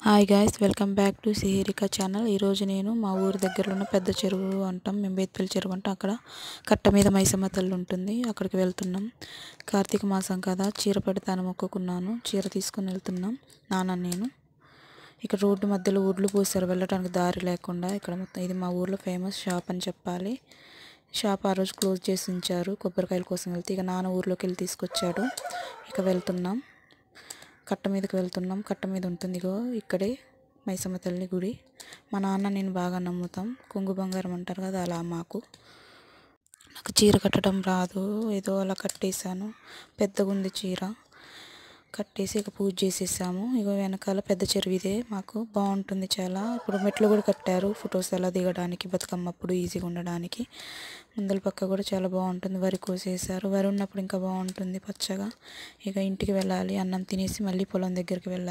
Hi guys, welcome back to Sihirika channel. ఈరోజు నేను మా ఊరి దగ్గరలో ఉన్న పెద్ద చెరువు అంటాం, మేము బేత్పల్లి చెరువు అంటాం. అక్కడ కట్ట మీద మైసమ్మ తల్లి ఉంటుంది, అక్కడికి వెళ్తున్నాం. కార్తీక మాసం కదా, చీర పెడతాను మొక్కుకున్నాను. చీర తీసుకుని వెళ్తున్నాం నాన్న నేను. ఇక్కడ రోడ్డు మధ్యలో ఊడ్లు పోసారు, వెళ్ళడానికి దారి లేకుండా. ఇక్కడ మొత్తం ఇది మా ఊర్లో ఫేమస్ షాప్ అని చెప్పాలి. షాప్ ఆ రోజు క్లోజ్ చేసి ఉంచారు కొబ్బరికాయల కోసం వెళ్తే. ఇక నాన్న ఊర్లోకి వెళ్ళి తీసుకొచ్చాడు. ఇక వెళ్తున్నాం, కట్ట మీదకి వెళ్తున్నాం. కట్ట మీద ఉంటుంది ఇగో ఇక్కడే మైసమ్మ తల్లి గుడి. మా నాన్న నేను బాగా నమ్ముతాం, కొంగు బంగారం అంటారు కదా, అలా మాకు. నాకు చీర కట్టడం రాదు, ఏదో అలా కట్టేశాను. పెద్దగా ఉంది చీర, కట్టేసి ఇక పూజ చేసేసాము. ఇక వెనకాల పెద్ద చెరువు ఇదే, మాకు బాగుంటుంది చాలా. ఇప్పుడు మెట్లు కూడా కట్టారు, ఫొటోస్ అలా దిగడానికి, బతుకమ్మ అప్పుడు ఈజీగా ఉండడానికి. ముందల పక్క కూడా చాలా బాగుంటుంది, వరి కోసేసారు. వరి ఉన్నప్పుడు ఇంకా బాగుంటుంది పచ్చగా. ఇక ఇంటికి వెళ్ళాలి, అన్నం తినేసి మళ్ళీ పొలం దగ్గరికి వెళ్ళాలి.